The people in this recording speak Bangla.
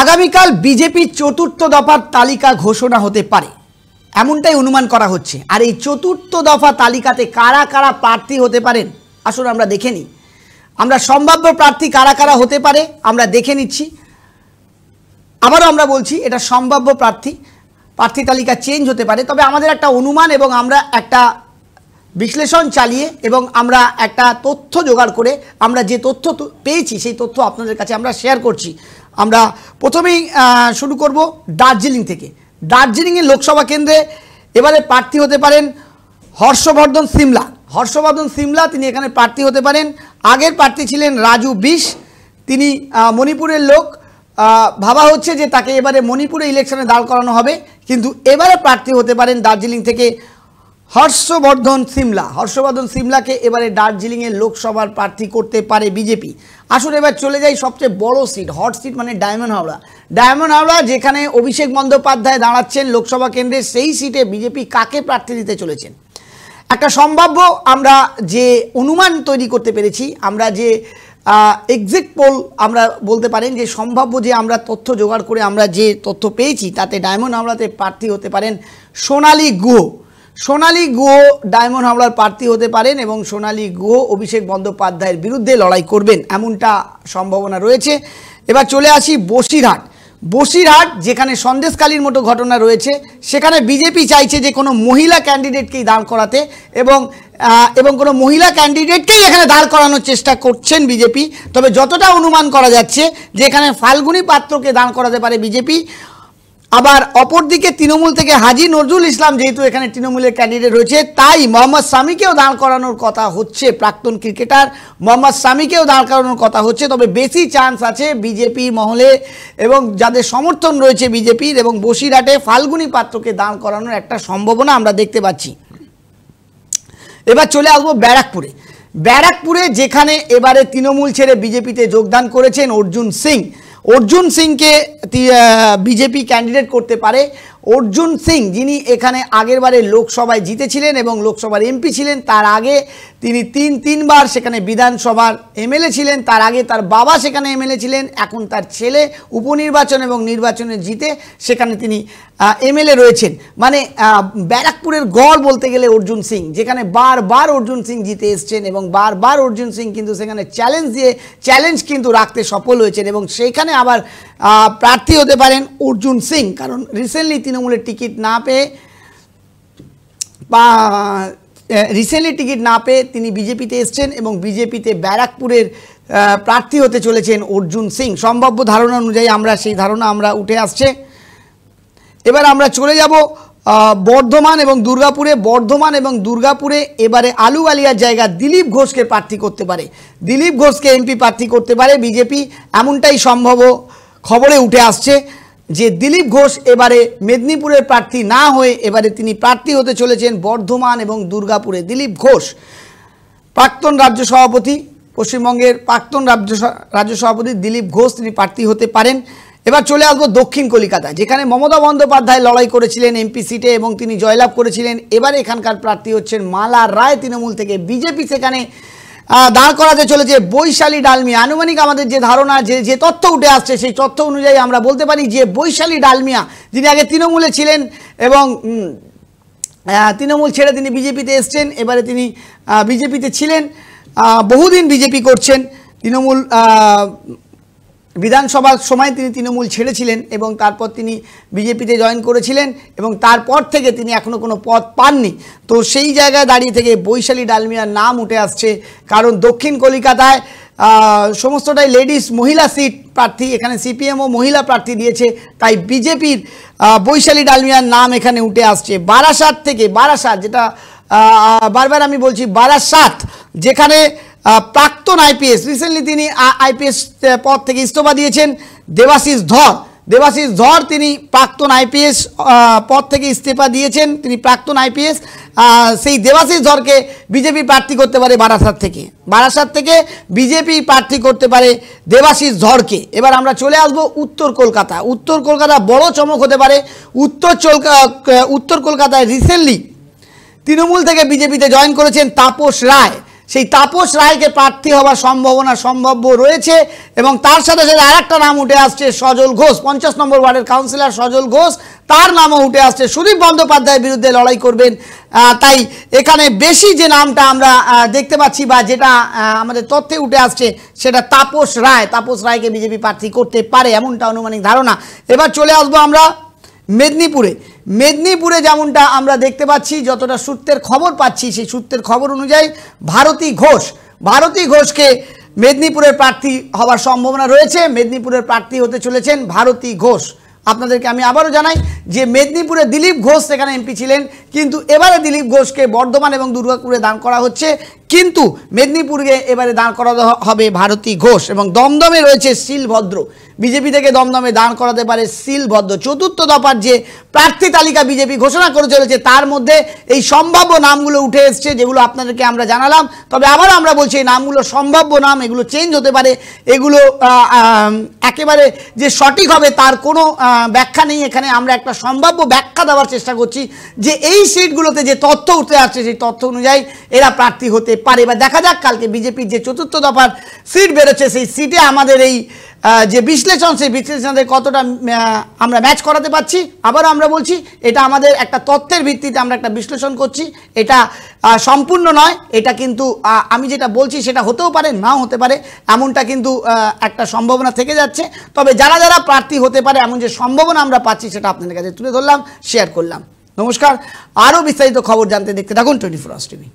আগামীকাল বিজেপির চতুর্থ দফার তালিকা ঘোষণা হতে পারে এমনটাই অনুমান করা হচ্ছে। আর এই চতুর্থ দফা তালিকাতে কারা কারা প্রার্থী হতে পারেন আসলে আমরা দেখে নিই। আমরা সম্ভাব্য প্রার্থী কারা কারা হতে পারে আমরা দেখে নিচ্ছি। আবারও আমরা বলছি এটা সম্ভাব্য প্রার্থী তালিকা চেঞ্জ হতে পারে, তবে আমাদের একটা অনুমান এবং আমরা একটা বিশ্লেষণ চালিয়ে এবং আমরা একটা তথ্য জোগাড় করে আমরা যে তথ্য পেয়েছি সেই তথ্য আপনাদের কাছে আমরা শেয়ার করছি। আমরা প্রথমেই শুরু করব দার্জিলিং থেকে। দার্জিলিংয়ের লোকসভা কেন্দ্রে এবারে প্রার্থী হতে পারেন হর্ষবর্ধন সিমলা। তিনি এখানে প্রার্থী হতে পারেন। আগের প্রার্থী ছিলেন রাজু বিশ, তিনি মণিপুরের লোক। ভাবা হচ্ছে যে তাকে এবারে মণিপুরে ইলেকশনে দাঁড় করানো হবে, কিন্তু এবারে প্রার্থী হতে পারেন দার্জিলিং থেকে হর্ষবর্ধন সিমলাকে এবারে দার্জিলিংয়ের লোকসভার প্রার্থী করতে পারে বিজেপি। আসলে এবার চলে যাই সবচেয়ে বড় সিট, হট সিট মানে ডায়মন্ড হাওড়া, যেখানে অভিষেক বন্দ্যোপাধ্যায় দাঁড়াচ্ছেন লোকসভা কেন্দ্রে। সেই সিটে বিজেপি কাকে প্রার্থী দিতে চলেছেন একটা সম্ভাব্য আমরা যে অনুমান তৈরি করতে পেরেছি, আমরা যে এক্সিট পোল আমরা বলতে পারেন যে সম্ভাব্য যে আমরা তথ্য জোগাড় করে আমরা যে তথ্য পেয়েছি তাতে ডায়মন্ড হাওড়াতে প্রার্থী হতে পারেন সোনালী গুহ ডায়মন্ড হাওড়ার প্রার্থী হতে পারেন এবং সোনালী গুহ অভিষেক বন্দ্যোপাধ্যায়ের বিরুদ্ধে লড়াই করবেন এমনটা সম্ভাবনা রয়েছে। এবার চলে আসি বসিরহাট, যেখানে সন্দেশখালীর মতো ঘটনা রয়েছে। সেখানে বিজেপি চাইছে যে কোনো মহিলা ক্যান্ডিডেটকেই দাঁড় করাতে এবং কোনো মহিলা ক্যান্ডিডেটকেই এখানে দাঁড় করানোর চেষ্টা করছেন বিজেপি। তবে যতটা অনুমান করা যাচ্ছে যে এখানে ফাল্গুনী পাত্রকে দাঁড় করাতে পারে বিজেপি। আবার অপরদিকে তৃণমূল থেকে হাজী নজরুল ইসলাম যেহেতু এখানে তৃণমূলের ক্যান্ডিডেট রয়েছে, তাই মোহাম্মদ শামিকেও দাঁড় করানোর কথা হচ্ছে। প্রাক্তন ক্রিকেটার মোহাম্মদ শামিকেও দাঁড় করানোর কথা হচ্ছে। তবে বেশি চান্স আছে বিজেপি মহলে এবং যাদের সমর্থন রয়েছে বিজেপির, এবং বসিরহাটে ফাল্গুনী পাত্রকে দাঁড় করানোর একটা সম্ভাবনা আমরা দেখতে পাচ্ছি। এবার চলে আসবো ব্যারাকপুরে, যেখানে এবারে তৃণমূল ছেড়ে বিজেপিতে যোগদান করেছেন অর্জুন সিংকে বিজেপি ক্যান্ডিডেট করতে পারে। অর্জুন সিং যিনি এখানে আগেরবারে লোকসভায় জিতেছিলেন এবং লোকসভার এমপি ছিলেন। তার আগে তিনি তিনবার সেখানে বিধানসভার এমএলএ ছিলেন। তার আগে তার বাবা সেখানে এমএলএ ছিলেন। এখন তার ছেলে উপনির্বাচন এবং নির্বাচনে জিতে সেখানে তিনি এমএলএ রয়েছেন। মানে ব্যারাকপুরের গড় বলতে গেলে অর্জুন সিং, যেখানে বারবার অর্জুন সিং জিতে এসছেন এবং বারবার অর্জুন সিং কিন্তু সেখানে চ্যালেঞ্জ কিন্তু রাখতে সফল হয়েছেন এবং সেইখানে আবার প্রার্থী হতে পারেন অর্জুন সিং। কারণ রিসেন্টলি তৃণমূলের টিকিট না পেয়ে তিনি বিজেপিতে এসছেন এবং বিজেপিতে ব্যারাকপুরের প্রার্থী হতে চলেছেন অর্জুন সিং। সম্ভাব্য ধারণা অনুযায়ী সেই ধারণা উঠে আসছে। এবার আমরা চলে যাব বর্ধমান এবং দুর্গাপুরে এবারে আলুওয়ালিয়ার জায়গা দিলীপ ঘোষকে প্রার্থী করতে পারে, দিলীপ ঘোষকে এমপি প্রার্থী করতে পারে বিজেপি। এমনটাই সম্ভব খবরে উঠে আসছে যে দিলীপ ঘোষ এবারে মেদিনীপুরের প্রার্থী না হয়ে এবারে তিনি প্রার্থী হতে চলেছেন বর্ধমান এবং দুর্গাপুরে। দিলীপ ঘোষ প্রাক্তন রাজ্য সভাপতি, পশ্চিমবঙ্গের প্রাক্তন রাজ্য সভাপতি দিলীপ ঘোষ তিনি প্রার্থী হতে পারেন। এবার চলে আসবো দক্ষিণ কলকাতা, যেখানে মমতা বন্দ্যোপাধ্যায় লড়াই করেছিলেন এমপি সিটে এবং তিনি জয়লাভ করেছিলেন। এবারে এখানকার প্রার্থী হচ্ছেন মালা রায় তৃণমূল থেকে। বিজেপি সেখানে দাঁড় করাতে চলেছে বৈশালী ডালমিয়া। আনুমানিক আমাদের যে ধারণা যে তথ্য উঠে আসছে সেই তথ্য অনুযায়ী আমরা বলতে পারি যে বৈশালী ডালমিয়া, যিনি আগে তৃণমূলে ছিলেন এবং তৃণমূল ছেড়ে তিনি বিজেপিতে এসছেন। এবারে তিনি বিজেপিতে ছিলেন, বহুদিন বিজেপি করছেন। তৃণমূল বিধানসভার সময় তিনি তৃণমূল ছেড়েছিলেন এবং তারপর তিনি বিজেপিতে জয়েন করেছিলেন এবং তারপর থেকে তিনি এখনও কোনো পদ পাননি। তো সেই জায়গায় দাঁড়িয়ে থেকে বৈশালী ডালমিয়ার নাম উঠে আসছে, কারণ দক্ষিণ কলকাতায় সমস্তটাই মহিলা সিট প্রার্থী, এখানে সিপিএমও মহিলা প্রার্থী দিয়েছে, তাই বিজেপির বৈশালী ডালমিয়ার নাম এখানে উঠে আসছে। বারাসাত যেটা বারবার আমি বলছি, বারাসাত যেখানে প্রাক্তন আইপিএস, রিসেন্টলি তিনি আইপিএস পদ থেকে ইস্তফা দিয়েছেন দেবাশিস ধর তিনি প্রাক্তন আইপিএস পদ থেকে ইস্তফা দিয়েছেন, তিনি প্রাক্তন আইপিএস। সেই দেবাশিস ধরকে বিজেপি প্রার্থী করতে পারে বারাসাত থেকে বিজেপি প্রার্থী করতে পারে দেবাশিস ধরকে। এবার আমরা চলে আসবো উত্তর কলকাতা বড় চমক হতে পারে। উত্তর কলকাতায় রিসেন্টলি তৃণমূল থেকে বিজেপিতে জয়েন করেছেন তাপস রায়। সেই তাপস রায়কে প্রার্থী হওয়ার সম্ভাব্য রয়েছে। এবং তার সাথে সাথে আর একটা নাম উঠে আসছে সজল ঘোষ, 50 নম্বর ওয়ার্ডের কাউন্সিলর সজল ঘোষ, তার নামও উঠে আসছে। সুদীপ বন্দ্যোপাধ্যায়ের বিরুদ্ধে লড়াই করবেন। তাই এখানে বেশি যে নামটা আমরা দেখতে পাচ্ছি বা যেটা আমাদের তথ্যে উঠে আসছে সেটা তাপস রায়কে বিজেপি প্রার্থী করতে পারে, এমনটা আনুমানিক ধারণা। এবার চলে আসবো আমরা মেদিনীপুরে যেমনটা আমরা দেখতে পাচ্ছি, যতটা সূত্রের খবর পাচ্ছি সেই সূত্রের খবর অনুযায়ী ভারতী ঘোষকে মেদিনীপুরের প্রার্থী হওয়ার সম্ভাবনা রয়েছে। মেদিনীপুরের প্রার্থী হতে চলেছেন ভারতী ঘোষ। আপনাদেরকে আমি আবারও জানাই যে মেদিনীপুরে দিলীপ ঘোষ সেখানে এমপি ছিলেন, কিন্তু এবারে দিলীপ ঘোষকে বর্ধমান এবং দুর্গাপুরে দান করা হচ্ছে, কিন্তু মেদিনীপুরে এবারে দান করা হবে ভারতী ঘোষ। এবং দমদমে রয়েছে শিলভদ্র, বিজেপি থেকে দমদমে দান করাতে পারে শিলভদ্র। চতুর্থ দফার যে প্রার্থী তালিকা বিজেপি ঘোষণা করে চলেছে তার মধ্যে এই সম্ভাব্য নামগুলো উঠে এসছে, যেগুলো আপনাদেরকে আমরা জানালাম। তবে আবার আমরা বলছি এই নামগুলো সম্ভাব্য নাম, এগুলো চেঞ্জ হতে পারে, এগুলো একেবারে যে সঠিক হবে তার কোনো ব্যাখ্যা নেই। এখানে আমরা একটা সম্ভাব্য ব্যাখ্যা দেওয়ার চেষ্টা করছি যে এই সিটগুলোতে যে তথ্য উঠে আসছে সেই তথ্য অনুযায়ী এরা প্রার্থী হতে পারে। এবার দেখা যাক কালকে বিজেপির যে চতুর্থ দফার সিট বেরোচ্ছে সেই সিটে আমাদের এই যে বিশ্লেষণ, সেই বিশ্লেষণে কতটা আমরা ম্যাচ করাতে পারছি। আবার আমরা বলছি এটা আমাদের একটা তথ্যের ভিত্তিতে আমরা একটা বিশ্লেষণ করছি, এটা সম্পূর্ণ নয়। এটা কিন্তু আমি যেটা বলছি সেটা হতেও পারে, নাও হতে পারে, এমনটা কিন্তু একটা সম্ভাবনা থেকে যাচ্ছে। তবে যারা যারা প্রার্থী হতে পারে এমন যে সম্ভাবনা আমরা পাচ্ছি সেটা আপনাদের কাছে তুলে ধরলাম, শেয়ার করলাম। নমস্কার। আরও বিস্তারিত খবর জানতে দেখতে থাকুন 24 আওয়ার্স টিভি।